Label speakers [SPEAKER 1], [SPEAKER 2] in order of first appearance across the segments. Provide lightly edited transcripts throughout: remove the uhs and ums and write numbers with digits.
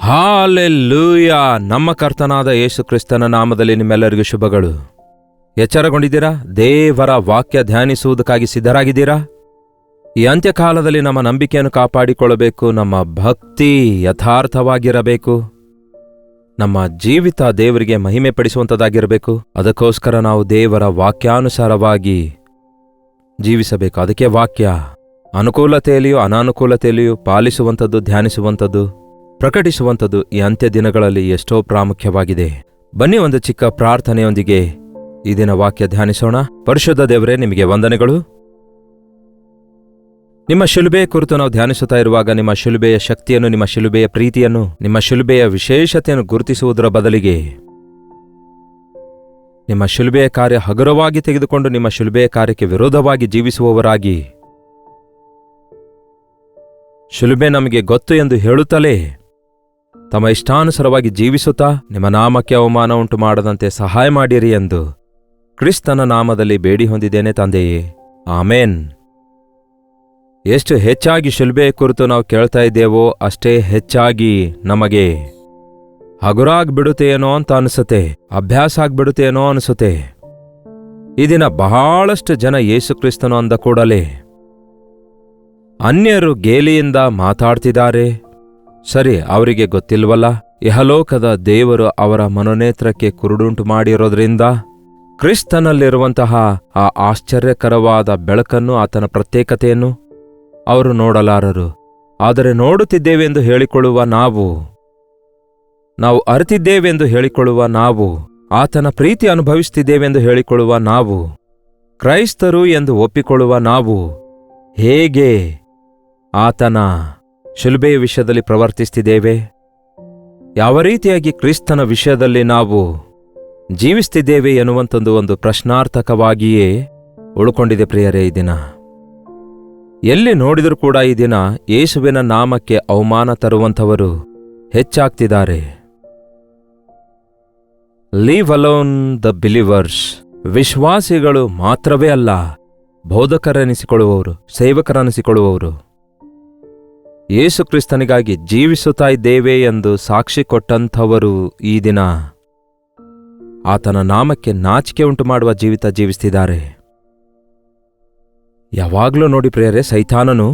[SPEAKER 1] Hallelujah! ನಮ್ಮ ಕರ್ತನಾದ ಯೇಸು ಕ್ರಿಸ್ತನ ನಾಮದಲ್ಲಿ ನಿಮ್ಮೆಲ್ಲರಿಗೂ ಶುಭಗಳು. ಎಚ್ಚರಗೊಂಡಿದ್ದೀರಾ? ದೇವರ ವಾಕ್ಯ ಧ್ಯಾನಿಸುವುದಕ್ಕಾಗಿ ಸಿದ್ಧರಾಗಿದ್ದೀರಾ? ಈ ಅಂತ್ಯಕಾಲದಲ್ಲಿ ನಮ್ಮ ನಂಬಿಕೆಯನ್ನು ಕಾಪಾಡಿಕೊಳ್ಳಬೇಕು. ನಮ್ಮ ಭಕ್ತಿ ಯಥಾರ್ಥವಾಗಿರಬೇಕು. ನಮ್ಮ ಜೀವಿತ ದೇವರಿಗೆ ಮಹಿಮೆ ಪಡಿಸುವಂಥದ್ದಾಗಿರಬೇಕು. ಅದಕ್ಕೋಸ್ಕರ ನಾವು ದೇವರ ವಾಕ್ಯಾನುಸಾರವಾಗಿ ಜೀವಿಸಬೇಕು. ಅದಕ್ಕೆ ವಾಕ್ಯ ಅನುಕೂಲತೆಯಲ್ಲಿಯೂ ಅನಾನುಕೂಲತೆಯಲ್ಲಿಯೂ ಪಾಲಿಸುವಂಥದ್ದು, ಧ್ಯಾನಿಸುವಂಥದ್ದು, ಪ್ರಕಟಿಸುವಂಥದ್ದು ಈ ಅಂತ್ಯ ದಿನಗಳಲ್ಲಿ ಎಷ್ಟೋ ಪ್ರಾಮುಖ್ಯವಾಗಿದೆ. ಬನ್ನಿ, ಒಂದು ಚಿಕ್ಕ ಪ್ರಾರ್ಥನೆಯೊಂದಿಗೆ ಈ ದಿನ ವಾಕ್ಯ ಧ್ಯಾನಿಸೋಣ. ಪರಿಶುದ್ಧ ದೇವರೇ, ನಿಮಗೆ ವಂದನೆಗಳು. ನಿಮ್ಮ ಶಿಲುಬೆಯ ಕುರಿತು ನಾವು ಧ್ಯಾನಿಸುತ್ತಾ ಇರುವಾಗ ನಿಮ್ಮ ಶಿಲುಬೆಯ ಶಕ್ತಿಯನ್ನು, ನಿಮ್ಮ ಶಿಲುಬೆಯ ಪ್ರೀತಿಯನ್ನು, ನಿಮ್ಮ ಶಿಲುಬೆಯ ವಿಶೇಷತೆಯನ್ನು ಗುರುತಿಸುವುದರ ಬದಲಿಗೆ ನಿಮ್ಮ ಶಿಲುಬೆಯ ಕಾರ್ಯ ಹಗುರವಾಗಿ ತೆಗೆದುಕೊಂಡು ನಿಮ್ಮ ಶಿಲುಬೆಯ ಕಾರ್ಯಕ್ಕೆ ವಿರೋಧವಾಗಿ ಜೀವಿಸುವವರಾಗಿ, ಶಿಲುಬೆ ನಮಗೆ ಗೊತ್ತು ಎಂದು ಹೇಳುತ್ತಲೇ ತಮ್ಮ ಇಷ್ಟಾನುಸಾರವಾಗಿ ಜೀವಿಸುತ್ತಾ ನಿಮ್ಮ ನಾಮಕ್ಕೆ ಅವಮಾನ ಉಂಟು ಮಾಡದಂತೆ ಸಹಾಯ ಮಾಡಿರಿ ಎಂದು ಕ್ರಿಸ್ತನ ನಾಮದಲ್ಲಿ ಬೇಡಿ ಹೊಂದಿದ್ದೇನೆ ತಂದೆಯೇ, ಆಮೇನ್. ಎಷ್ಟು ಹೆಚ್ಚಾಗಿ ಶಿಲುಬೆಯ ಕುರಿತು ನಾವು ಕೇಳ್ತಾ ಇದ್ದೇವೋ ಅಷ್ಟೇ ಹೆಚ್ಚಾಗಿ ನಮಗೆ ಹಗುರಾಗ್ಬಿಡುತ್ತೇನೋ ಅಂತ ಅನಿಸುತ್ತೆ, ಅಭ್ಯಾಸ ಆಗ್ಬಿಡುತ್ತೇನೋ ಅನಿಸುತ್ತೆ. ಈ ದಿನ ಬಹಳಷ್ಟು ಜನ ಯೇಸು ಕ್ರಿಸ್ತನು ಅಂದ ಕೂಡಲೇ ಅನ್ಯರು ಗೇಲಿಯಿಂದ ಮಾತಾಡ್ತಿದ್ದಾರೆ. ಸರಿ, ಅವರಿಗೆ ಗೊತ್ತಿಲ್ವಲ್ಲ, ಇಹಲೋಕದ ದೇವರು ಅವರ ಮನೋನೇತ್ರಕ್ಕೆ ಕುರುಡುಂಟು ಮಾಡಿರೋದ್ರಿಂದ ಕ್ರಿಸ್ತನಲ್ಲಿರುವಂತಹ ಆ ಆಶ್ಚರ್ಯಕರವಾದ ಬೆಳಕನ್ನು, ಆತನ ಪ್ರತ್ಯೇಕತೆಯನ್ನು ಅವರು ನೋಡಲಾರರು. ಆದರೆ ನೋಡುತ್ತಿದ್ದೇವೆಂದು ಹೇಳಿಕೊಳ್ಳುವ ನಾವು ಅರಿತಿದ್ದೇವೆಂದು ಹೇಳಿಕೊಳ್ಳುವ ನಾವು, ಆತನ ಪ್ರೀತಿ ಅನುಭವಿಸುತ್ತಿದ್ದೇವೆಂದು ಹೇಳಿಕೊಳ್ಳುವ ನಾವು, ಕ್ರೈಸ್ತರು ಎಂದು ಒಪ್ಪಿಕೊಳ್ಳುವ ನಾವು ಹೇಗೆ ಆತನ ಶಿಲುಬೆಯ ವಿಷಯದಲ್ಲಿ ಪ್ರವರ್ತಿಸುತ್ತಿದ್ದೇವೆ, ಯಾವ ರೀತಿಯಾಗಿ ಕ್ರಿಸ್ತನ ವಿಷಯದಲ್ಲಿ ನಾವು ಜೀವಿಸುತ್ತಿದ್ದೇವೆ ಎನ್ನುವಂಥದ್ದು ಒಂದು ಪ್ರಶ್ನಾರ್ಥಕವಾಗಿಯೇ ಉಳ್ಕೊಂಡಿದೆ ಪ್ರಿಯರೇ. ಈ ದಿನ ಎಲ್ಲಿ ನೋಡಿದರೂ ಕೂಡ ಈ ದಿನ ಯೇಸುವಿನ ನಾಮಕ್ಕೆ ಅವಮಾನ ತರುವಂಥವರು ಹೆಚ್ಚಾಗ್ತಿದ್ದಾರೆ. Leave alone the believers. ವಿಶ್ವಾಸಿಗಳು ಮಾತ್ರವೇ ಅಲ್ಲ, ಬೋಧಕರೆನಿಸಿಕೊಳ್ಳುವವರು, ಸೇವಕರೆನಿಸಿಕೊಳ್ಳುವವರು, ಯೇಸು ಕ್ರಿಸ್ತನಿಗಾಗಿ ಜೀವಿಸುತ್ತಾ ಇದ್ದೇವೆ ಎಂದು ಸಾಕ್ಷಿ ಕೊಟ್ಟಂಥವರು ಈ ದಿನ ಆತನ ನಾಮಕ್ಕೆ ನಾಚಿಕೆ ಉಂಟು ಮಾಡುವ ಜೀವಿತ ಜೀವಿಸ್ತಿದ್ದಾರೆ. ಯಾವಾಗಲೂ ನೋಡಿ ಪ್ರಿಯರೇ, ಸೈತಾನನು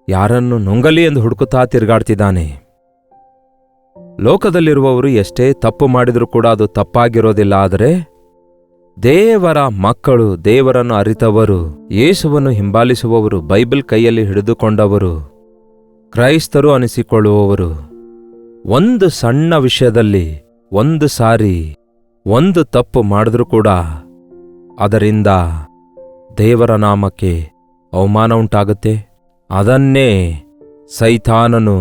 [SPEAKER 1] ಯಾರನ್ನು ನುಂಗಲಿ ಎಂದು ಹುಡುಕುತ್ತಾ ತಿರುಗಾಡ್ತಿದ್ದಾನೆ. ಲೋಕದಲ್ಲಿರುವವರು ಎಷ್ಟೇ ತಪ್ಪು ಮಾಡಿದರೂ ಕೂಡ ಅದು ತಪ್ಪಾಗಿರೋದಿಲ್ಲ. ಆದರೆ ದೇವರ ಮಕ್ಕಳು, ದೇವರನ್ನು ಅರಿತವರು, ಯೇಸುವನ್ನು ಹಿಂಬಾಲಿಸುವವರು, ಬೈಬಲ್ ಕೈಯಲ್ಲಿ ಹಿಡಿದುಕೊಂಡವರು, ಕ್ರೈಸ್ತರು ಅನಿಸಿಕೊಳ್ಳುವವರು ಒಂದು ಸಣ್ಣ ವಿಷಯದಲ್ಲಿ ಒಂದು ಸಾರಿ ಒಂದು ತಪ್ಪು ಮಾಡಿದ್ರೂ ಕೂಡ ಅದರಿಂದ ದೇವರ ನಾಮಕ್ಕೆ ಅವಮಾನ ಉಂಟಾಗುತ್ತೆ. ಅದನ್ನೇ ಸೈತಾನನು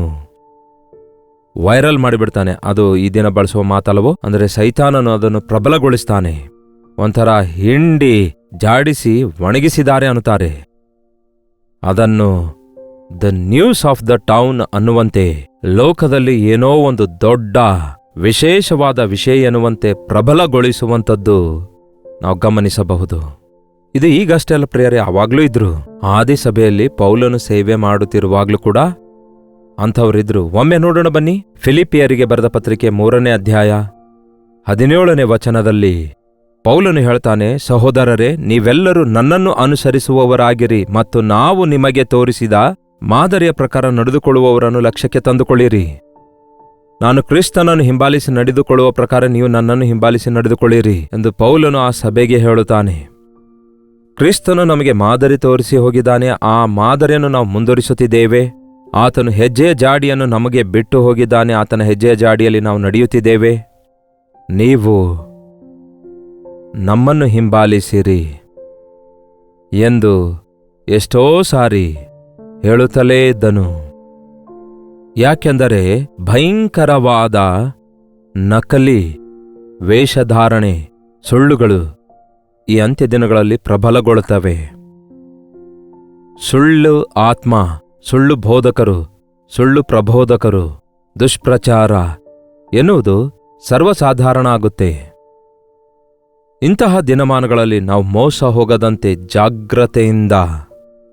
[SPEAKER 1] ವೈರಲ್ ಮಾಡಿಬಿಡ್ತಾನೆ. ಅದು ಈ ದಿನ ಬಳಸುವ ಮಾತಲ್ಲವೋ, ಅಂದರೆ ಸೈತಾನನು ಅದನ್ನು ಪ್ರಬಲಗೊಳಿಸ್ತಾನೆ. ಒಂಥರ ಹಿಂಡಿ ಜಾಡಿಸಿ ಒಣಗಿಸಿದ್ದಾರೆ ಅನ್ನುತ್ತಾರೆ. ಅದನ್ನು the news of the town ಅನ್ನುವಂತೆ, ಲೋಕದಲ್ಲಿ ಏನೋ ಒಂದು ದೊಡ್ಡ ವಿಶೇಷವಾದ ವಿಷಯ ಎನ್ನುವಂತೆ ಪ್ರಬಲಗೊಳಿಸುವಂಥದ್ದು ನಾವು ಗಮನಿಸಬಹುದು. ಇದು ಈಗಷ್ಟೇ ಅಲ್ಲ ಪ್ರಿಯರೇ, ಆವಾಗ್ಲೂ ಇದ್ರು. ಆದಿಸಭೆಯಲ್ಲಿ ಪೌಲನು ಸೇವೆ ಮಾಡುತ್ತಿರುವಾಗ್ಲೂ ಕೂಡ ಅಂಥವರಿದ್ರು. ಒಮ್ಮೆ ನೋಡೋಣ ಬನ್ನಿ. ಫಿಲಿಪಿಯರಿಗೆ ಬರೆದ ಪತ್ರಿಕೆ 3ನೇ ಅಧ್ಯಾಯ 17ನೇ ವಚನದಲ್ಲಿ ಪೌಲನು ಹೇಳ್ತಾನೆ, ಸಹೋದರರೇ, ನೀವೆಲ್ಲರೂ ನನ್ನನ್ನು ಅನುಸರಿಸುವವರಾಗಿರಿ ಮತ್ತು ನಾವು ನಿಮಗೆ ತೋರಿಸಿದ ಮಾದರಿಯ ಪ್ರಕಾರ ನಡೆದುಕೊಳ್ಳುವವರನ್ನು ಲಕ್ಷ್ಯಕ್ಕೆ ತಂದುಕೊಳ್ಳಿರಿ. ನಾನು ಕ್ರಿಸ್ತನನ್ನು ಹಿಂಬಾಲಿಸಿ ನಡೆದುಕೊಳ್ಳುವ ಪ್ರಕಾರ ನೀವು ನನ್ನನ್ನು ಹಿಂಬಾಲಿಸಿ ನಡೆದುಕೊಳ್ಳಿರಿ ಎಂದು ಪೌಲನು ಆ ಸಭೆಗೆ ಹೇಳುತ್ತಾನೆ. ಕ್ರಿಸ್ತನು ನಮಗೆ ಮಾದರಿ ತೋರಿಸಿ ಹೋಗಿದ್ದಾನೆ. ಆ ಮಾದರಿಯನ್ನು ನಾವು ಮುಂದುವರಿಸುತ್ತಿದ್ದೇವೆ. ಆತನು ಹೆಜ್ಜೆಯ ಜಾಡಿಯನ್ನು ನಮಗೆ ಬಿಟ್ಟು ಹೋಗಿದ್ದಾನೆ. ಆತನ ಹೆಜ್ಜೆಯ ಜಾಡಿಯಲ್ಲಿ ನಾವು ನಡೆಯುತ್ತಿದ್ದೇವೆ. ನೀವು ನಮ್ಮನ್ನು ಹಿಂಬಾಲಿಸಿರಿ ಎಂದು ಎಷ್ಟೋ ಸಾರಿ ಹೇಳುತ್ತಲೇ ಇದ್ದನು. ಯಾಕೆಂದರೆ ಭಯಂಕರವಾದ ನಕಲಿ ವೇಷಧಾರಣೆ, ಸುಳ್ಳುಗಳು ಈ ಅಂತ್ಯ ದಿನಗಳಲ್ಲಿ ಪ್ರಬಲಗೊಳ್ಳುತ್ತವೆ. ಸುಳ್ಳು ಆತ್ಮ, ಸುಳ್ಳು ಬೋಧಕರು, ಸುಳ್ಳು ಪ್ರಬೋಧಕರು, ದುಷ್ಪ್ರಚಾರ ಎನ್ನುವುದು ಸರ್ವಸಾಧಾರಣ ಆಗುತ್ತೆ. ಇಂತಹ ದಿನಮಾನಗಳಲ್ಲಿ ನಾವು ಮೋಸ ಹೋಗದಂತೆ ಜಾಗ್ರತೆಯಿಂದ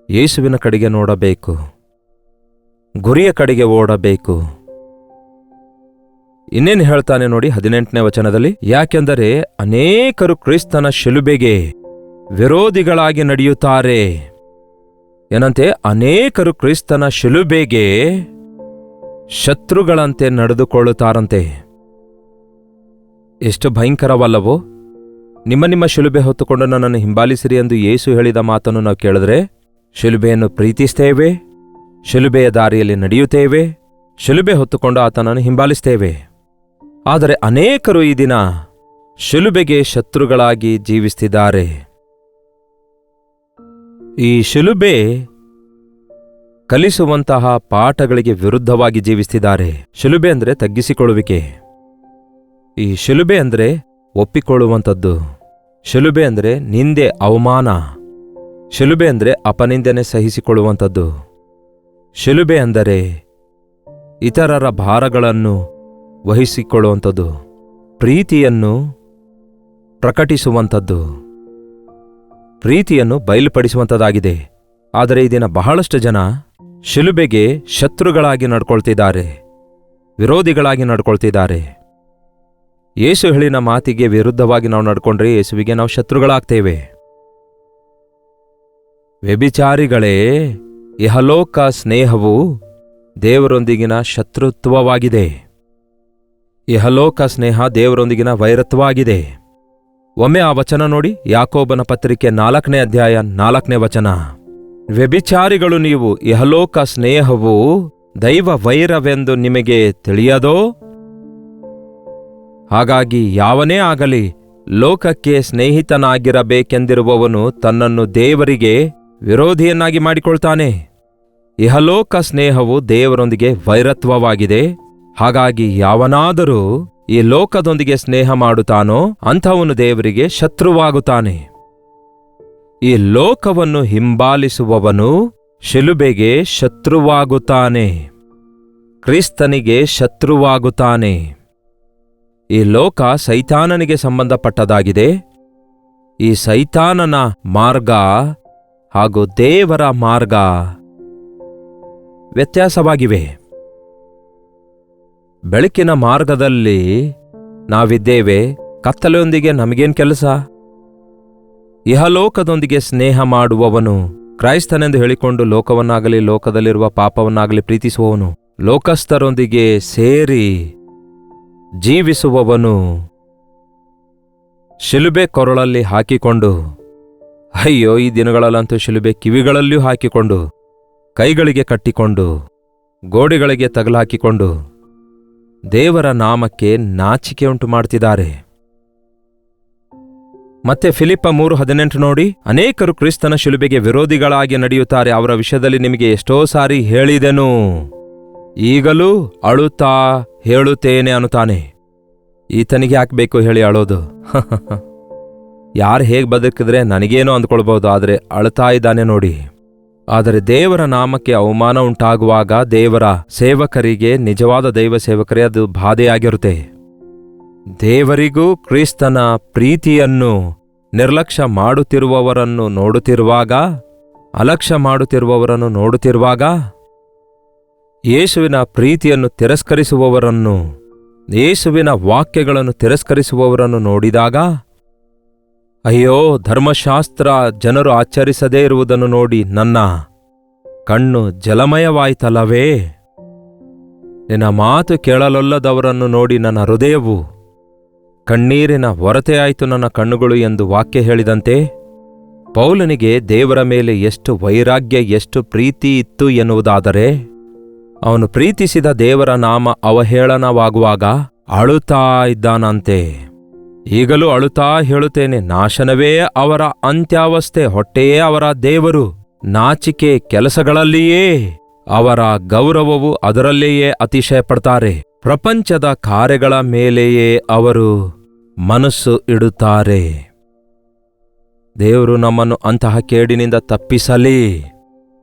[SPEAKER 1] ಯೇಸುವಿನ ಕಡೆಗೆ ನೋಡಬೇಕು. ಗುರಿಯ ಕಡೆಗೆ ಓಡಬೇಕು. ಇನ್ನೇನು ಹೇಳ್ತಾನೆ ನೋಡಿ 18ನೇ ವಚನದಲ್ಲಿ, ಯಾಕೆಂದರೆ ಅನೇಕರು ಕ್ರಿಸ್ತನ ಶಿಲುಬೆಗೆ ವಿರೋಧಿಗಳಾಗಿ ನಡೆಯುತ್ತಾರೆ. ಏನಂತೆ? ಅನೇಕರು ಕ್ರಿಸ್ತನ ಶಿಲುಬೆಗೆ ಶತ್ರುಗಳಂತೆ ನಡೆದುಕೊಳ್ಳುತ್ತಾರಂತೆ. ಎಷ್ಟು ಭಯಂಕರವಲ್ಲವೋ? ನಿಮ್ಮ ಶಿಲುಬೆ ಹೊತ್ತುಕೊಂಡು ನನ್ನನ್ನು ಹಿಂಬಾಲಿಸಿರಿ ಎಂದು ಯೇಸು ಹೇಳಿದ ಮಾತನ್ನು ನಾವು ಕೇಳಿದ್ರೆ, ಶಿಲುಬೆಯನ್ನು ಪ್ರೀತಿಸ್ತೇವೆ, ಶಿಲುಬೆಯ ದಾರಿಯಲ್ಲಿ ನಡೆಯುತ್ತೇವೆ, ಶಿಲುಬೆ ಹೊತ್ತುಕೊಂಡು ಆತನನ್ನು ಹಿಂಬಾಲಿಸ್ತೇವೆ. ಆದರೆ ಅನೇಕರು ಈ ದಿನ ಶಿಲುಬೆಗೆ ಶತ್ರುಗಳಾಗಿ ಜೀವಿಸುತ್ತಿದ್ದಾರೆ. ಈ ಶಿಲುಬೆ ಕಲಿಸುವಂತಹ ಪಾಠಗಳಿಗೆ ವಿರುದ್ಧವಾಗಿ ಜೀವಿಸುತ್ತಿದ್ದಾರೆ. ಶಿಲುಬೆ ಅಂದರೆ ತಗ್ಗಿಸಿಕೊಳ್ಳುವಿಕೆ. ಈ ಶಿಲುಬೆ ಅಂದರೆ ಒಪ್ಪಿಕೊಳ್ಳುವಂಥದ್ದು. ಶಿಲುಬೆ ಅಂದರೆ ನಿಂದೆ, ಅವಮಾನ. ಶಿಲುಬೆ ಅಂದರೆ ಅಪನಿಂದನೆ ಸಹಿಸಿಕೊಳ್ಳುವಂಥದ್ದು. ಶಿಲುಬೆ ಅಂದರೆ ಇತರರ ಭಾರಗಳನ್ನು ವಹಿಸಿಕೊಳ್ಳುವಂಥದ್ದು, ಪ್ರೀತಿಯನ್ನು ಪ್ರಕಟಿಸುವಂಥದ್ದು, ಪ್ರೀತಿಯನ್ನು ಬಯಲುಪಡಿಸುವಂಥದ್ದಾಗಿದೆ. ಆದರೆ ಈ ದಿನ ಬಹಳಷ್ಟು ಜನ ಶಿಲುಬೆಗೆ ಶತ್ರುಗಳಾಗಿ ನಡ್ಕೊಳ್ತಿದ್ದಾರೆ, ವಿರೋಧಿಗಳಾಗಿ ನಡ್ಕೊಳ್ತಿದ್ದಾರೆ. ಯೇಸು ಹೇಳಿನ ಮಾತಿಗೆ ವಿರುದ್ಧವಾಗಿ ನಾವು ನಡ್ಕೊಂಡ್ರೆ ಯೇಸುವಿಗೆ ನಾವು ಶತ್ರುಗಳಾಗ್ತೇವೆ. ವ್ಯಭಿಚಾರಿಗಳೇ, ಇಹಲೋಕ ಸ್ನೇಹವು ದೇವರೊಂದಿಗಿನ ಶತ್ರುತ್ವವಾಗಿದೆ. ಇಹಲೋಕ ಸ್ನೇಹ ದೇವರೊಂದಿಗಿನ ವೈರತ್ವವಾಗಿದೆ. ಒಮ್ಮೆ ಆ ವಚನ ನೋಡಿ, ಯಾಕೋಬನ ಪತ್ರಿಕೆ 4ನೇ ಅಧ್ಯಾಯ 4ನೇ ವಚನ. ವ್ಯಭಿಚಾರಿಗಳು ನೀವು, ಇಹಲೋಕ ಸ್ನೇಹವು ದೈವ ವೈರವೆಂದು ನಿಮಗೆ ತಿಳಿಯದೋ? ಹಾಗಾಗಿ ಯಾವನೇ ಆಗಲಿ ಲೋಕಕ್ಕೆ ಸ್ನೇಹಿತನಾಗಿರಬೇಕೆಂದಿರುವವನು ತನ್ನನ್ನು ದೇವರಿಗೆ ವಿರೋಧಿಯನ್ನಾಗಿ ಮಾಡಿಕೊಳ್ತಾನೆ. ಇಹಲೋಕ ಸ್ನೇಹವು ದೇವರೊಂದಿಗೆ ವೈರತ್ವವಾಗಿದೆ. ಹಾಗಾಗಿ ಯಾವನಾದರೂ ಈ ಲೋಕದೊಂದಿಗೆ ಸ್ನೇಹ ಮಾಡುತ್ತಾನೋ ಅಂಥವನು ದೇವರಿಗೆ ಶತ್ರುವಾಗುತ್ತಾನೆ. ಈ ಲೋಕವನ್ನು ಹಿಂಬಾಲಿಸುವವನು ಶಿಲುಬೆಗೆ ಶತ್ರುವಾಗುತ್ತಾನೆ, ಕ್ರಿಸ್ತನಿಗೆ ಶತ್ರುವಾಗುತ್ತಾನೆ. ಈ ಲೋಕ ಸೈತಾನನಿಗೆ ಸಂಬಂಧಪಟ್ಟದಾಗಿದೆ. ಈ ಸೈತಾನನ ಮಾರ್ಗ ಹಾಗೂ ದೇವರ ಮಾರ್ಗ ವ್ಯತ್ಯಾಸವಾಗಿವೆ. ಬೆಳಕಿನ ಮಾರ್ಗದಲ್ಲಿ ನಾವಿದ್ದೇವೆ, ಕತ್ತಲೆಯೊಂದಿಗೆ ನಮಗೇನು ಕೆಲಸ? ಇಹಲೋಕದೊಂದಿಗೆ ಸ್ನೇಹ ಮಾಡುವವನು ಕ್ರೈಸ್ತನೆಂದು ಹೇಳಿಕೊಂಡು ಲೋಕವನ್ನಾಗಲಿ ಲೋಕದಲ್ಲಿರುವ ಪಾಪವನ್ನಾಗಲಿ ಪ್ರೀತಿಸುವವನು, ಲೋಕಸ್ಥರೊಂದಿಗೆ ಸೇರಿ ಜೀವಿಸುವವನು ಶಿಲುಬೆ ಕೊರಳಲ್ಲಿ ಹಾಕಿಕೊಂಡು, ಅಯ್ಯೋ ಈ ದಿನಗಳಲ್ಲಂತೂ ಶಿಲುಬೆ ಕಿವಿಗಳಲ್ಲಿಯೂ ಹಾಕಿಕೊಂಡು, ಕೈಗಳಿಗೆ ಕಟ್ಟಿಕೊಂಡು, ಗೋಡೆಗಳಿಗೆ ತಗಲಾಕಿಕೊಂಡು ದೇವರ ನಾಮಕ್ಕೆ ನಾಚಿಕೆ ಉಂಟು ಮಾಡ್ತಿದ್ದಾರೆ. ಮತ್ತೆ ಫಿಲಿಪ್ಪ 3:18 ನೋಡಿ, ಅನೇಕರು ಕ್ರಿಸ್ತನ ಶಿಲುಬೆಗೆ ವಿರೋಧಿಗಳಾಗಿ ನಡೆಯುತ್ತಾರೆ. ಅವರ ವಿಷಯದಲ್ಲಿ ನಿಮಗೆ ಎಷ್ಟೋ ಸಾರಿ ಹೇಳಿದೆನು, ಈಗಲೂ ಅಳುತ್ತಾ ಹೇಳುತ್ತೇನೆ ಅನ್ನುತ್ತಾನೆ. ಈತನಿಗೆ ಯಾಕಬೇಕು ಹೇಳಿ ಅಳೋದು? ಯಾರು ಹೇಗೆ ಬದುಕಿದ್ರೆ ನನಗೇನೋ ಅಂದ್ಕೊಳ್ಬಹುದು, ಆದರೆ ಅಳ್ತಾ ಇದ್ದಾನೆ ನೋಡಿ. ಆದರೆ ದೇವರ ನಾಮಕ್ಕೆ ಅವಮಾನ ಉಂಟಾಗುವಾಗ ದೇವರ ಸೇವಕರಿಗೆ, ನಿಜವಾದ ದೈವ ಸೇವಕರೇ ಅದು ಬಾಧೆಯಾಗಿರುತ್ತೆ. ದೇವರಿಗೂ ಕ್ರಿಸ್ತನ ಪ್ರೀತಿಯನ್ನು ನಿರ್ಲಕ್ಷ್ಯ ಮಾಡುತ್ತಿರುವವರನ್ನು ನೋಡುತ್ತಿರುವಾಗ, ಅಲಕ್ಷ್ಯ ಮಾಡುತ್ತಿರುವವರನ್ನು ನೋಡುತ್ತಿರುವಾಗ, ಯೇಸುವಿನ ಪ್ರೀತಿಯನ್ನು ತಿರಸ್ಕರಿಸುವವರನ್ನು, ಯೇಸುವಿನ ವಾಕ್ಯಗಳನ್ನು ತಿರಸ್ಕರಿಸುವವರನ್ನು ನೋಡಿದಾಗ, ಅಯ್ಯೋ ಧರ್ಮಶಾಸ್ತ್ರ ಜನರು ಆಚರಿಸದೇ ಇರುವುದನ್ನು ನೋಡಿ ನನ್ನ ಕಣ್ಣು ಜಲಮಯವಾಯಿತಲ್ಲವೇ, ನಿನ್ನ ಮಾತು ಕೇಳಲೊಲ್ಲದವರನ್ನು ನೋಡಿ ನನ್ನ ಹೃದಯವು ಕಣ್ಣೀರಿನ ಹೊರತೆಯಾಯಿತು ನನ್ನ ಕಣ್ಣುಗಳು ಎಂದು ವಾಕ್ಯ ಹೇಳಿದಂತೆ, ಪೌಲನಿಗೆ ದೇವರ ಮೇಲೆ ಎಷ್ಟು ವೈರಾಗ್ಯ, ಎಷ್ಟು ಪ್ರೀತಿ ಇತ್ತು ಎನ್ನುವುದಾದರೆ, ಅವನು ಪ್ರೀತಿಸಿದ ದೇವರ ನಾಮ ಅವಹೇಳನವಾಗುವಾಗ ಅಳುತ್ತಾ ಇದ್ದಾನಂತೆ. ಈಗಲೂ ಅಳುತ್ತಾ ಹೇಳುತ್ತೇನೆ, ನಾಶನವೇ ಅವರ ಅಂತ್ಯಾವಸ್ಥೆ, ಹೊಟ್ಟೆಯೇ ಅವರ ದೇವರು, ನಾಚಿಕೆ ಕೆಲಸಗಳಲ್ಲಿಯೇ ಅವರ ಗೌರವವು, ಅದರಲ್ಲಿಯೇ ಅತಿಶಯ ಪಡ್ತಾರೆ. ಪ್ರಪಂಚದ ಕಾರ್ಯಗಳ ಮೇಲೆಯೇ ಅವರು ಮನಸ್ಸು ಇಡುತ್ತಾರೆ. ದೇವರು ನಮ್ಮನ್ನು ಅಂತಹ ಕೇಡಿನಿಂದ ತಪ್ಪಿಸಲಿ.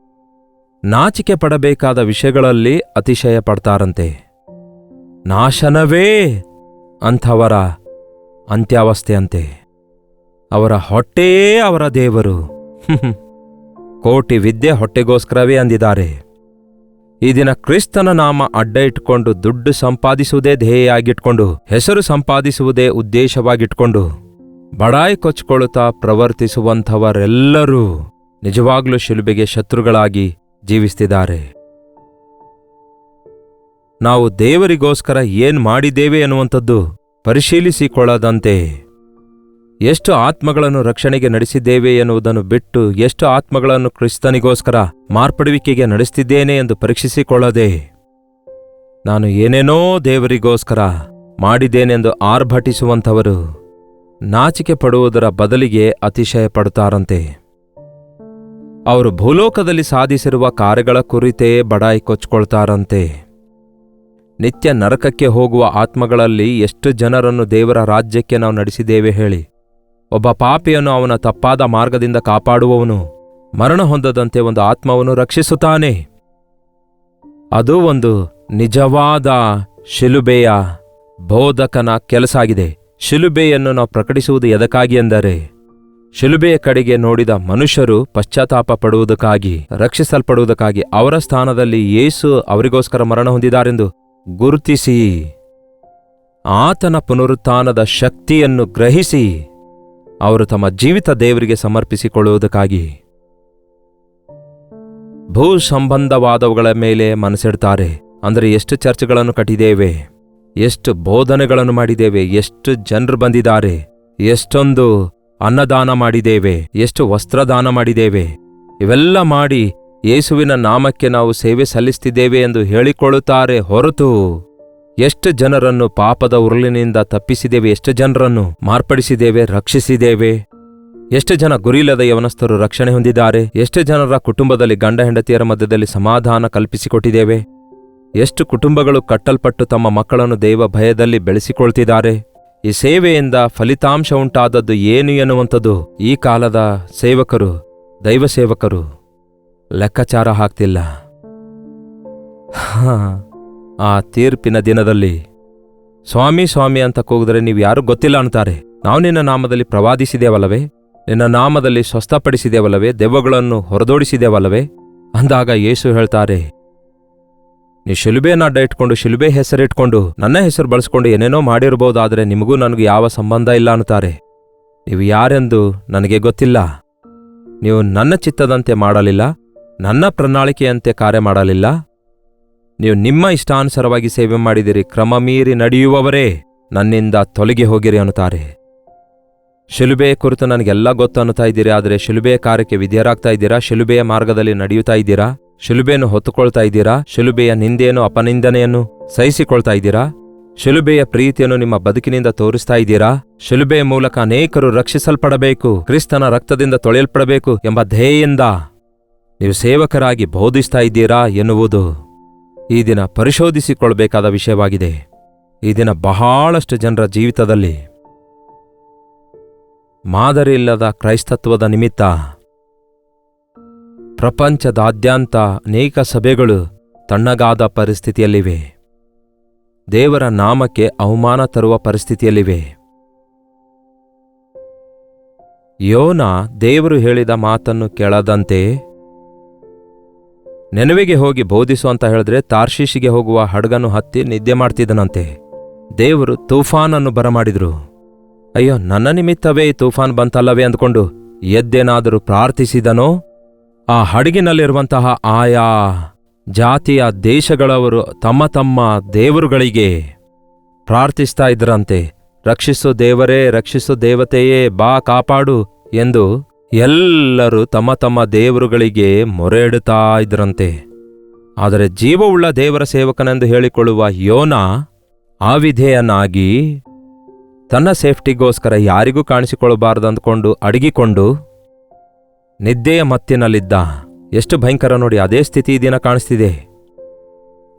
[SPEAKER 1] ನಾಚಿಕೆ ಪಡಬೇಕಾದ ವಿಷಯಗಳಲ್ಲಿ ಅತಿಶಯ ಪಡ್ತಾರಂತೆ. ನಾಶನವೇ ಅಂಥವರ ಅಂತ್ಯಾವಸ್ಥೆಯಂತೆ. ಅವರ ಹೊಟ್ಟೆಯೇ ಅವರ ದೇವರು. ಕೋಟಿ ವಿದ್ಯೆ ಹೊಟ್ಟೆಗೋಸ್ಕರವೇ ಅಂದಿದ್ದಾರೆ. ಈ ದಿನ ಕ್ರಿಸ್ತನ ನಾಮ ಅಡ್ಡ ಇಟ್ಕೊಂಡು ದುಡ್ಡು ಸಂಪಾದಿಸುವುದೇ ಧ್ಯೇಯಾಗಿಟ್ಕೊಂಡು, ಹೆಸರು ಸಂಪಾದಿಸುವುದೇ ಉದ್ದೇಶವಾಗಿಟ್ಕೊಂಡು ಬಡಾಯಿ ಕೊಚ್ಚಿಕೊಳ್ಳುತ್ತಾ ಪ್ರವರ್ತಿಸುವಂಥವರೆಲ್ಲರೂ ನಿಜವಾಗ್ಲೂ ಶಿಲುಬೆಗೆ ಶತ್ರುಗಳಾಗಿ ಜೀವಿಸ್ತಿದ್ದಾರೆ. ನಾವು ದೇವರಿಗೋಸ್ಕರ ಏನ್ ಮಾಡಿದ್ದೇವೆ ಎನ್ನುವಂಥದ್ದು ಪರಿಶೀಲಿಸಿಕೊಳ್ಳದಂತೆ, ಎಷ್ಟು ಆತ್ಮಗಳನ್ನು ರಕ್ಷಣೆಗೆ ನಡೆಸಿದ್ದೇವೆ ಎನ್ನುವುದನ್ನು ಬಿಟ್ಟು ಎಷ್ಟು ಆತ್ಮಗಳನ್ನು ಕ್ರಿಸ್ತನಿಗೋಸ್ಕರ ಮಾರ್ಪಡುವಿಕೆಗೆ ನಡೆಸ್ತಿದ್ದೇನೆ ಎಂದು ಪರೀಕ್ಷಿಸಿಕೊಳ್ಳದೆ, ನಾನು ಏನೇನೋ ದೇವರಿಗೋಸ್ಕರ ಮಾಡಿದ್ದೇನೆಂದು ಆರ್ಭಟಿಸುವಂಥವರು ನಾಚಿಕೆ ಪಡುವುದರ ಬದಲಿಗೆ ಅತಿಶಯ ಪಡುತ್ತಾರಂತೆ. ಅವರು ಭೂಲೋಕದಲ್ಲಿ ಸಾಧಿಸಿರುವ ಕಾರ್ಯಗಳ ಕುರಿತೇ ಬಡಾಯಿ ಕೊಚ್ಕೊಳ್ತಾರಂತೆ. ನಿತ್ಯ ನರಕಕ್ಕೆ ಹೋಗುವ ಆತ್ಮಗಳಲ್ಲಿ ಎಷ್ಟು ಜನರನ್ನು ದೇವರ ರಾಜ್ಯಕ್ಕೆ ನಾವು ನಡೆಸಿದ್ದೇವೆ ಹೇಳಿ? ಒಬ್ಬ ಪಾಪಿಯನ್ನು ಅವನ ತಪ್ಪಾದ ಮಾರ್ಗದಿಂದ ಕಾಪಾಡುವವನು ಮರಣ ಹೊಂದದಂತೆ ಒಂದು ಆತ್ಮವನ್ನು ರಕ್ಷಿಸುತ್ತಾನೆ. ಅದು ಒಂದು ನಿಜವಾದ ಶಿಲುಬೆಯ ಬೋಧಕನ ಕೆಲಸ ಆಗಿದೆ. ಶಿಲುಬೆಯನ್ನು ನಾವು ಪ್ರಕಟಿಸುವುದು ಎದಕ್ಕಾಗಿ ಎಂದರೆ, ಶಿಲುಬೆಯ ಕಡೆಗೆ ನೋಡಿದ ಮನುಷ್ಯರು ಪಶ್ಚಾತ್ತಾಪ ಪಡುವುದಕ್ಕಾಗಿ, ರಕ್ಷಿಸಲ್ಪಡುವುದಕ್ಕಾಗಿ, ಅವರ ಸ್ಥಾನದಲ್ಲಿ ಯೇಸು ಅವರಿಗೋಸ್ಕರ ಮರಣ ಹೊಂದಿದ್ದಾರೆಂದು ಗುರುತಿಸಿ ಆತನ ಪುನರುತ್ಥಾನದ ಶಕ್ತಿಯನ್ನು ಗ್ರಹಿಸಿ ಅವರು ತಮ್ಮ ಜೀವಿತ ದೇವರಿಗೆ ಸಮರ್ಪಿಸಿಕೊಳ್ಳುವುದಕ್ಕಾಗಿ ಭೂ ಸಂಬಂಧವಾದವುಗಳ ಮೇಲೆ ಮನಸ್ಸಿಡ್ತಾರೆ. ಅಂದರೆ ಎಷ್ಟು ಚರ್ಚ್ಗಳನ್ನು ಕಟ್ಟಿದ್ದೇವೆ, ಎಷ್ಟು ಬೋಧನೆಗಳನ್ನು ಮಾಡಿದ್ದೇವೆ, ಎಷ್ಟು ಜನರು ಬಂದಿದ್ದಾರೆ, ಎಷ್ಟೊಂದು ಅನ್ನದಾನ ಮಾಡಿದ್ದೇವೆ, ಎಷ್ಟು ವಸ್ತ್ರದಾನ ಮಾಡಿದ್ದೇವೆ, ಇವೆಲ್ಲ ಮಾಡಿ ಯೇಸುವಿನ ನಾಮಕ್ಕೆ ನಾವು ಸೇವೆ ಸಲ್ಲಿಸ್ತಿದ್ದೇವೆ ಎಂದು ಹೇಳಿಕೊಳ್ಳುತ್ತಾರೆ ಹೊರತು ಎಷ್ಟು ಜನರನ್ನು ಪಾಪದ ಉರುಳಿನಿಂದ ತಪ್ಪಿಸಿದ್ದೇವೆ, ಎಷ್ಟು ಜನರನ್ನು ಮಾರ್ಪಡಿಸಿದ್ದೇವೆ, ರಕ್ಷಿಸಿದ್ದೇವೆ, ಎಷ್ಟು ಜನ ಗುರಿಯಿಲ್ಲದ ಯವನಸ್ಥರು ರಕ್ಷಣೆ ಹೊಂದಿದ್ದಾರೆ, ಎಷ್ಟು ಜನರ ಕುಟುಂಬದಲ್ಲಿ ಗಂಡ ಹೆಂಡತಿಯರ ಮಧ್ಯದಲ್ಲಿ ಸಮಾಧಾನ ಕಲ್ಪಿಸಿಕೊಟ್ಟಿದ್ದೇವೆ, ಎಷ್ಟು ಕುಟುಂಬಗಳು ಕಟ್ಟಲ್ಪಟ್ಟು ತಮ್ಮ ಮಕ್ಕಳನ್ನು ದೈವ ಭಯದಲ್ಲಿ ಬೆಳೆಸಿಕೊಳ್ತಿದ್ದಾರೆ. ಈ ಸೇವೆಯಿಂದ ಫಲಿತಾಂಶ ಉಂಟಾದದ್ದು ಏನು ಎನ್ನುವಂಥದ್ದು ಈ ಕಾಲದ ಸೇವಕರು, ದೈವ ಸೇವಕರು ಲೆಕ್ಕಾಚಾರ ಹಾಕ್ತಿಲ್ಲ. ಆ ತೀರ್ಪಿನ ದಿನದಲ್ಲಿ ಸ್ವಾಮಿ ಸ್ವಾಮಿ ಅಂತ ಕೂಗಿದ್ರೆ ನೀವು ಯಾರೂ ಗೊತ್ತಿಲ್ಲ ಅಂತಾರೆ. ನಾವು ನಿನ್ನ ನಾಮದಲ್ಲಿ ಪ್ರವಾದಿಸಿದೇವಲ್ಲವೇ, ನಿನ್ನ ನಾಮದಲ್ಲಿ ಸ್ವಸ್ಥಪಡಿಸಿದೇವಲ್ಲವೇ, ದೆವ್ವಗಳನ್ನು ಹೊರದೋಡಿಸಿದೇವಲ್ಲವೇ ಅಂದಾಗ ಯೇಸು ಹೇಳ್ತಾರೆ, ನೀವು ಶಿಲುಬೆಯನ್ನು ಅಡ್ಡ ಇಟ್ಕೊಂಡು ಶಿಲುಬೆ ಹೆಸರಿಟ್ಕೊಂಡು ನನ್ನ ಹೆಸರು ಬಳಸ್ಕೊಂಡು ಏನೇನೋ ಮಾಡಿರ್ಬೋದಾದರೆ ನಿಮಗೂ ನನಗೂ ಯಾವ ಸಂಬಂಧ ಇಲ್ಲ ಅನ್ನುತ್ತಾರೆ. ನೀವು ಯಾರೆಂದು ನನಗೆ ಗೊತ್ತಿಲ್ಲ. ನೀವು ನನ್ನ ಚಿತ್ತದಂತೆ ಮಾಡಲಿಲ್ಲ, ನನ್ನ ಪ್ರಣಾಳಿಕೆಯಂತೆ ಕಾರ್ಯ ಮಾಡಲಿಲ್ಲ. ನೀವು ನಿಮ್ಮ ಇಷ್ಟಾನುಸಾರವಾಗಿ ಸೇವೆ ಮಾಡಿದಿರಿ, ಕ್ರಮ ಮೀರಿ ನಡೆಯುವವರೇ ನನ್ನಿಂದ ತೊಲಗಿ ಹೋಗಿರಿ ಅನ್ನುತ್ತಾರೆ. ಶಿಲುಬೆಯ ಕುರಿತು ನನಗೆಲ್ಲ ಗೊತ್ತು ಅನ್ನುತ್ತಾ ಇದ್ದೀರಿ, ಆದರೆ ಶಿಲುಬೆಯ ಕಾರ್ಯಕ್ಕೆ ವಿಧೇಯರಾಗ್ತಾ ಇದ್ದೀರಾ? ಶಿಲುಬೆಯ ಮಾರ್ಗದಲ್ಲಿ ನಡೆಯುತ್ತಾ ಇದ್ದೀರಾ? ಶಿಲುಬೆಯನ್ನು ಹೊತ್ತುಕೊಳ್ತಾ ಇದ್ದೀರಾ? ಶಿಲುಬೆಯ ನಿಂದೆಯನ್ನು ಅಪನಿಂದನೆಯನ್ನು ಸಹಿಸಿಕೊಳ್ತಾ ಇದ್ದೀರಾ? ಶಿಲುಬೆಯ ಪ್ರೀತಿಯನ್ನು ನಿಮ್ಮ ಬದುಕಿನಿಂದ ತೋರಿಸ್ತಾ ಇದ್ದೀರಾ? ಶಿಲುಬೆಯ ಮೂಲಕ ಅನೇಕರು ರಕ್ಷಿಸಲ್ಪಡಬೇಕು, ಕ್ರಿಸ್ತನ ರಕ್ತದಿಂದ ತೊಳೆಯಲ್ಪಡಬೇಕು ಎಂಬ ಧ್ಯೇಯದಿಂದ ನೀವು ಸೇವಕರಾಗಿ ಬೋಧಿಸ್ತಾ ಇದ್ದೀರಾ ಎನ್ನುವುದು ಈ ದಿನ ಪರಿಶೋಧಿಸಿಕೊಳ್ಬೇಕಾದ ವಿಷಯವಾಗಿದೆ. ಈ ದಿನ ಬಹಳಷ್ಟು ಜನರ ಜೀವಿತದಲ್ಲಿ ಮಾದರಿಯಿಲ್ಲದ ಕ್ರೈಸ್ತತ್ವದ ನಿಮಿತ್ತ ಪ್ರಪಂಚದಾದ್ಯಂತ ಅನೇಕ ಸಭೆಗಳು ತಣ್ಣಗಾದ ಪರಿಸ್ಥಿತಿಯಲ್ಲಿವೆ, ದೇವರ ನಾಮಕ್ಕೆ ಅವಮಾನ ತರುವ ಪರಿಸ್ಥಿತಿಯಲ್ಲಿವೆ. ಯೋನ ದೇವರು ಹೇಳಿದ ಮಾತನ್ನು ಕೇಳದಂತೆ ನೆನವೆಗೆ ಹೋಗಿ ಬೋಧಿಸು ಅಂತ ಹೇಳಿದ್ರೆ ತಾರ್ಷೀಷಿಗೆ ಹೋಗುವ ಹಡಗನ್ನು ಹತ್ತಿ ನಿದ್ದೆ ಮಾಡ್ತಿದ್ದನಂತೆ. ದೇವರು ತೂಫಾನನ್ನು ಬರಮಾಡಿದ್ರು. ಅಯ್ಯೋ, ನನ್ನ ನಿಮಿತ್ತವೇ ಈ ತೂಫಾನ್ ಬಂತಲ್ಲವೇ ಅಂದ್ಕೊಂಡು ಎದ್ದೇನಾದರೂ ಪ್ರಾರ್ಥಿಸಿದನೋ? ಆ ಹಡಗಿನಲ್ಲಿರುವಂತಹ ಆಯಾ ಜಾತಿಯ ದೇಶಗಳವರು ತಮ್ಮ ತಮ್ಮ ದೇವರುಗಳಿಗೆ ಪ್ರಾರ್ಥಿಸ್ತಾ ಇದ್ರಂತೆ. ರಕ್ಷಿಸು ದೇವರೇ, ರಕ್ಷಿಸು ದೇವತೆಯೇ, ಬಾ ಕಾಪಾಡು ಎಂದು ಎಲ್ಲರೂ ತಮ್ಮ ತಮ್ಮ ದೇವರುಗಳಿಗೆ ಮೊರೆ ಇಡುತ್ತಾ ಇದ್ರಂತೆ. ಆದರೆ ಜೀವವುಳ್ಳ ದೇವರ ಸೇವಕನೆಂದು ಹೇಳಿಕೊಳ್ಳುವ ಯೋನ ಅವಿಧೇಯನಾಗಿ ತನ್ನ ಸೇಫ್ಟಿಗೋಸ್ಕರ ಯಾರಿಗೂ ಕಾಣಿಸಿಕೊಳ್ಳಬಾರದಂದುಕೊಂಡು ಅಡಗಿಕೊಂಡು ನಿದ್ದೆಯ ಮತ್ತಿನಲ್ಲಿದ್ದ. ಎಷ್ಟು ಭಯಂಕರ ನೋಡಿ! ಅದೇ ಸ್ಥಿತಿ ಈ ದಿನ ಕಾಣಿಸ್ತಿದೆ.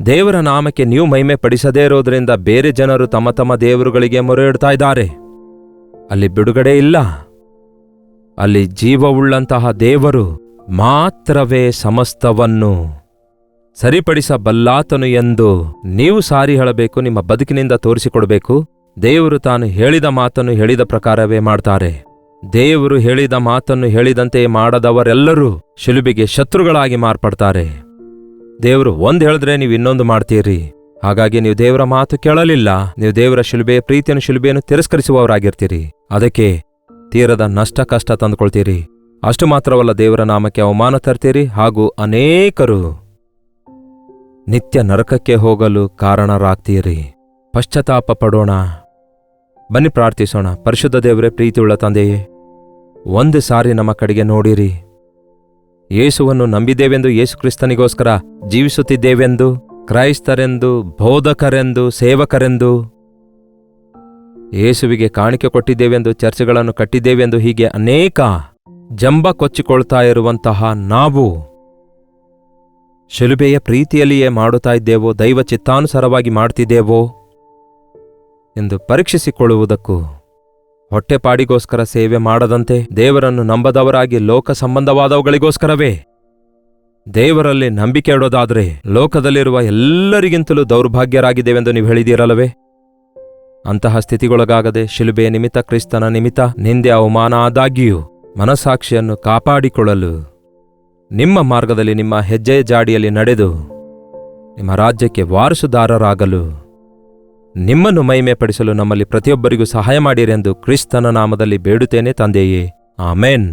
[SPEAKER 1] ದೇವರ ನಾಮಕ್ಕೆ ನೀವು ಮಹಿಮೆ ಪಡಿಸದೇ ಇರೋದ್ರಿಂದ ಬೇರೆ ಜನರು ತಮ್ಮ ತಮ್ಮ ದೇವರುಗಳಿಗೆ ಮೊರೆ ಇಡ್ತಾ ಇದ್ದಾರೆ. ಅಲ್ಲಿ ಬಿಡುಗಡೆ ಇಲ್ಲ. ಅಲ್ಲಿ ಜೀವವುಳ್ಳಂತಹ ದೇವರು ಮಾತ್ರವೇ ಸಮಸ್ತವನ್ನು ಸರಿಪಡಿಸಬಲ್ಲಾತನು ಎಂದು ನೀವು ಸಾರಿ ಹೇಳಬೇಕು, ನಿಮ್ಮ ಬದುಕಿನಿಂದ ತೋರಿಸಿಕೊಡಬೇಕು. ದೇವರು ತಾನು ಹೇಳಿದ ಮಾತನ್ನು ಹೇಳಿದ ಪ್ರಕಾರವೇ ಮಾಡ್ತಾರೆ. ದೇವರು ಹೇಳಿದ ಮಾತನ್ನು ಹೇಳಿದಂತೆ ಮಾಡದವರೆಲ್ಲರೂ ಶಿಲುಬೆಗೆ ಶತ್ರುಗಳಾಗಿ ಮಾರ್ಪಡ್ತಾರೆ. ದೇವರು ಒಂದ್ ಹೇಳಿದ್ರೆ ನೀವು ಇನ್ನೊಂದು ಮಾಡ್ತೀರಿ. ಹಾಗಾಗಿ ನೀವು ದೇವರ ಮಾತು ಕೇಳಲಿಲ್ಲ. ನೀವು ದೇವರ ಶಿಲುಬೆಯ ಪ್ರೀತಿಯನ್ನು ಶಿಲುಬೆಯನ್ನು ತಿರಸ್ಕರಿಸುವವರಾಗಿರ್ತೀರಿ. ಅದಕ್ಕೆ ತೀರದ ನಷ್ಟ ಕಷ್ಟ ತಂದುಕೊಳ್ತೀರಿ. ಅಷ್ಟು ಮಾತ್ರವಲ್ಲ, ದೇವರ ನಾಮಕ್ಕೆ ಅವಮಾನ ತರ್ತೀರಿ ಹಾಗೂ ಅನೇಕರು ನಿತ್ಯ ನರಕಕ್ಕೆ ಹೋಗಲು ಕಾರಣರಾಗ್ತೀರಿ. ಪಶ್ಚಾತ್ತಾಪ ಪಡೋಣ. ಬನ್ನಿ ಪ್ರಾರ್ಥಿಸೋಣ. ಪರಿಶುದ್ಧ ದೇವರೇ, ಪ್ರೀತಿಯುಳ್ಳ ತಂದೆಯೇ, ಒಂದು ಸಾರಿ ನಮ್ಮ ಕಡೆಗೆ ನೋಡಿರಿ. ಯೇಸುವನ್ನು ನಂಬಿದ್ದೇವೆಂದು, ಯೇಸು ಕ್ರಿಸ್ತನಿಗೋಸ್ಕರ ಜೀವಿಸುತ್ತಿದ್ದೇವೆಂದು, ಕ್ರೈಸ್ತರೆಂದು, ಬೋಧಕರೆಂದು, ಸೇವಕರೆಂದು, ಯೇಸುವಿಗೆ ಕಾಣಿಕೆ ಕೊಟ್ಟಿದ್ದೇವೆಂದು, ಚರ್ಚೆಗಳನ್ನು ಕಟ್ಟಿದ್ದೇವೆಂದು, ಹೀಗೆ ಅನೇಕ ಜಂಬ ಕೊಚ್ಚಿಕೊಳ್ತಾ ಇರುವಂತಹ ನಾವು ಶಿಲುಬೆಯ ಪ್ರೀತಿಯಲ್ಲಿಯೇ ಮಾಡುತ್ತಾ ಇದ್ದೇವೋ, ದೈವ ಚಿತ್ತಾನುಸಾರವಾಗಿ ಮಾಡ್ತಿದ್ದೇವೋ ಎಂದು ಪರೀಕ್ಷಿಸಿಕೊಳ್ಳುವುದಕ್ಕೂ, ಹೊಟ್ಟೆಪಾಡಿಗೋಸ್ಕರ ಸೇವೆ ಮಾಡದಂತೆ, ದೇವರನ್ನು ನಂಬದವರಾಗಿ ಲೋಕ ಸಂಬಂಧವಾದವುಗಳಿಗೋಸ್ಕರವೇ ದೇವರಲ್ಲಿ ನಂಬಿಕೆ ಇಡೋದಾದರೆ ಲೋಕದಲ್ಲಿರುವ ಎಲ್ಲರಿಗಿಂತಲೂ ದೌರ್ಭಾಗ್ಯರಾಗಿದ್ದೇವೆಂದು ನೀವು ಹೇಳಿದ್ದೀರಲ್ಲವೇ? ಅಂತಹ ಸ್ಥಿತಿಗೊಳಗಾಗದೆ ಶಿಲುಬೆಯ ನಿಮಿತ್ತ, ಕ್ರಿಸ್ತನ ನಿಮಿತ್ತ ನಿಂದೆ ಅವಮಾನ ಆದಾಗ್ಯೂ ಮನಸ್ಸಾಕ್ಷಿಯನ್ನು ಕಾಪಾಡಿಕೊಳ್ಳಲು, ನಿಮ್ಮ ಮಾರ್ಗದಲ್ಲಿ ನಿಮ್ಮ ಹೆಜ್ಜೆಯ ಜಾಡಿಯಲ್ಲಿ ನಡೆದು ನಿಮ್ಮ ರಾಜ್ಯಕ್ಕೆ ವಾರಸುದಾರರಾಗಲು, ನಿಮ್ಮನ್ನು ಮಹಿಮೆಪಡಿಸಲು ನಮ್ಮಲ್ಲಿ ಪ್ರತಿಯೊಬ್ಬರಿಗೂ ಸಹಾಯ ಮಾಡಿರೆಂದು ಕ್ರಿಸ್ತನ ನಾಮದಲ್ಲಿ ಬೇಡುತ್ತೇನೆ ತಂದೆಯೇ, ಆಮೇನ್.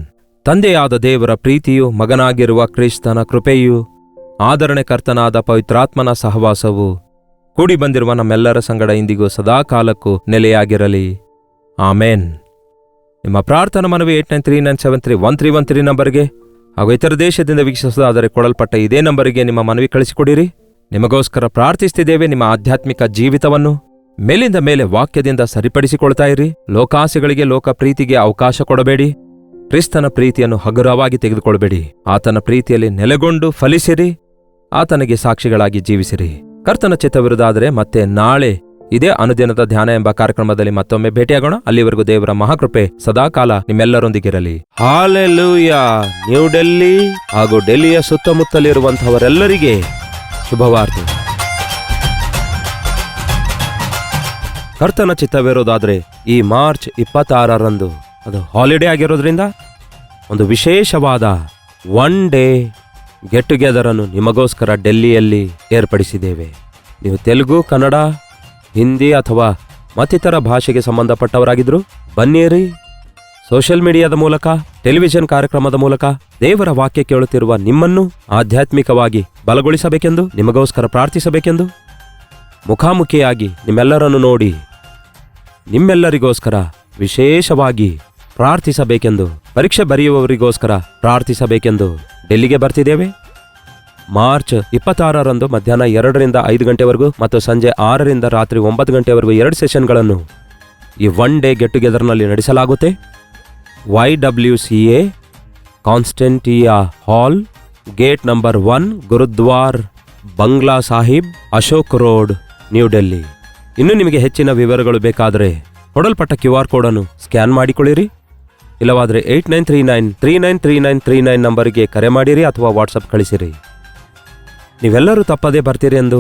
[SPEAKER 1] ತಂದೆಯಾದ ದೇವರ ಪ್ರೀತಿಯು, ಮಗನಾಗಿರುವ ಕ್ರಿಸ್ತನ ಕೃಪೆಯು, ಆದರಣೆಕರ್ತನಾದ ಪವಿತ್ರಾತ್ಮನ ಸಹವಾಸವು ಕೂಡಿ ಬಂದಿರುವ ನಮ್ಮೆಲ್ಲರ ಸಂಗಡ ಇಂದಿಗೂ ಸದಾಕಾಲಕ್ಕೂ ನೆಲೆಯಾಗಿರಲಿ. ಆಮೇನ್. ನಿಮ್ಮ ಪ್ರಾರ್ಥನಾ ಮನವಿ 8939731313 ನಂಬರ್ಗೆ ಹಾಗೂ ಇತರ ದೇಶದಿಂದ ವೀಕ್ಷಿಸೋದಾದರೆ ಕೊಡಲ್ಪಟ್ಟ ಇದೇ ನಂಬರಿಗೆ ನಿಮ್ಮ ಮನವಿ ಕಳಿಸಿಕೊಡಿರಿ. ನಿಮಗೋಸ್ಕರ ಪ್ರಾರ್ಥಿಸ್ತಿದ್ದೇವೆ. ನಿಮ್ಮ ಆಧ್ಯಾತ್ಮಿಕ ಜೀವಿತವನ್ನು ಮೇಲಿಂದ ಮೇಲೆ ವಾಕ್ಯದಿಂದ ಸರಿಪಡಿಸಿಕೊಳ್ತಾ ಇರಿ. ಲೋಕಾಸೆಗಳಿಗೆ, ಲೋಕ ಪ್ರೀತಿಗೆ ಅವಕಾಶ ಕೊಡಬೇಡಿ. ಕ್ರಿಸ್ತನ ಪ್ರೀತಿಯನ್ನು ಹಗುರವಾಗಿ ತೆಗೆದುಕೊಳ್ಬೇಡಿ. ಆತನ ಪ್ರೀತಿಯಲ್ಲಿ ನೆಲೆಗೊಂಡು ಫಲಿಸಿರಿ. ಆತನಿಗೆ ಸಾಕ್ಷಿಗಳಾಗಿ ಜೀವಿಸಿರಿ. ಕರ್ತನ ಚಿತ್ತವಿರುವುದಾದರೆ ಮತ್ತೆ ನಾಳೆ ಇದೇ ಅನುದಿನದ ಧ್ಯಾನ ಎಂಬ ಕಾರ್ಯಕ್ರಮದಲ್ಲಿ ಮತ್ತೊಮ್ಮೆ ಭೇಟಿಯಾಗೋಣ. ಅಲ್ಲಿವರೆಗೂ ದೇವರ ಮಹಾಕೃಪೆ ಸದಾಕಾಲ ನಿಮ್ಮೆಲ್ಲರೊಂದಿಗಿರಲಿ. ಹಾಲೆಲೂಯಾ. ನ್ಯೂ ಡೆಲ್ಲಿ ಹಾಗೂ ಡೆಲ್ಲಿಯ ಸುತ್ತಮುತ್ತಲಿರುವಂತಹವರೆಲ್ಲರಿಗೆ ಶುಭವಾರ್ತೆ. ಕರ್ತನ ಚಿತ್ತವಿರೋದಾದರೆ ಈ ಮಾರ್ಚ್ 26ರಂದು ಅದು ಹಾಲಿಡೇ ಆಗಿರೋದ್ರಿಂದ ಒಂದು ವಿಶೇಷವಾದ ಒನ್ ಡೇ ಗೆಟ್ ಟುಗೆದರ್ ಅನ್ನು ನಿಮಗೋಸ್ಕರ ಡೆಲ್ಲಿಯಲ್ಲಿ ಏರ್ಪಡಿಸಿದ್ದೇವೆ. ನೀವು ತೆಲುಗು, ಕನ್ನಡ, ಹಿಂದಿ ಅಥವಾ ಮತ್ತಿತರ ಭಾಷೆಗೆ ಸಂಬಂಧಪಟ್ಟವರಾಗಿದ್ರು ಬನ್ನಿರಿ. ಸೋಷಿಯಲ್ ಮೀಡಿಯಾದ ಮೂಲಕ, ಟೆಲಿವಿಷನ್ ಕಾರ್ಯಕ್ರಮದ ಮೂಲಕ ದೇವರ ವಾಕ್ಯ ಕೇಳುತ್ತಿರುವ ನಿಮ್ಮನ್ನು ಆಧ್ಯಾತ್ಮಿಕವಾಗಿ ಬಲಗೊಳಿಸಬೇಕೆಂದು, ನಿಮಗೋಸ್ಕರ ಪ್ರಾರ್ಥಿಸಬೇಕೆಂದು, ಮುಖಾಮುಖಿಯಾಗಿ ನಿಮ್ಮೆಲ್ಲರನ್ನು ನೋಡಿ ನಿಮ್ಮೆಲ್ಲರಿಗೋಸ್ಕರ ವಿಶೇಷವಾಗಿ ಪ್ರಾರ್ಥಿಸಬೇಕೆಂದು, ಪರೀಕ್ಷೆ ಬರೆಯುವವರಿಗೋಸ್ಕರ ಪ್ರಾರ್ಥಿಸಬೇಕೆಂದು ಡೆಲ್ಲಿಗೆ ಬರ್ತಿದ್ದೇವೆ. ಮಾರ್ಚ್ 26ರಂದು ಮಧ್ಯಾಹ್ನ 2ರಿಂದ 5 ಗಂಟೆವರೆಗೂ ಮತ್ತು ಸಂಜೆ 6ರಿಂದ ರಾತ್ರಿ 9 ಗಂಟೆವರೆಗೂ 2 ಸೆಷನ್ಗಳನ್ನು ಈ ಒನ್ ಡೇ ಗೆಟ್ ಟುಗೆದರ್ನಲ್ಲಿ ನಡೆಸಲಾಗುತ್ತೆ. YWCA Constantia hall, gate number 1, Gurudwara Bangla Sahib, Ashok road, new Delhi. ಇನ್ನೂ ನಿಮಗೆ ಹೆಚ್ಚಿನ ವಿವರಗಳು ಬೇಕಾದರೆ ಕೊಡಲ್ಪಟ್ಟ QR ಕೋಡ್ ಅನ್ನು ಸ್ಕ್ಯಾನ್ ಮಾಡಿಕೊಳ್ಳಿರಿ. ಇಲ್ಲವಾದರೆ 8939393939 ನಂಬರಿಗೆ ಕರೆ ಮಾಡಿರಿ ಅಥವಾ ವಾಟ್ಸಪ್ ಕಳಿಸಿರಿ. ನೀವೆಲ್ಲರೂ ತಪ್ಪದೇ ಬರ್ತೀರಿ ಎಂದು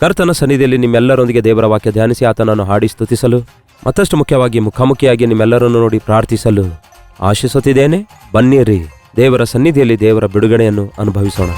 [SPEAKER 1] ಕರ್ತನ ಸನ್ನಿಧಿಯಲ್ಲಿ ನಿಮ್ಮೆಲ್ಲರೊಂದಿಗೆ ದೇವರ ವಾಕ್ಯ ಧ್ಯಾನಿಸಿ ಆತನನ್ನು ಹಾಡಿ ಸ್ತುತಿಸಲು, ಮತ್ತಷ್ಟು ಮುಖ್ಯವಾಗಿ ಮುಖಾಮುಖಿಯಾಗಿ ನಿಮ್ಮೆಲ್ಲರನ್ನು ನೋಡಿ ಪ್ರಾರ್ಥಿಸಲು ಆಶಿಸುತ್ತಿದ್ದೇನೆ. ಬನ್ನಿರಿ, ದೇವರ ಸನ್ನಿಧಿಯಲ್ಲಿ ದೇವರ ಬಿಡುಗಡೆಯನ್ನು ಅನುಭವಿಸೋಣ.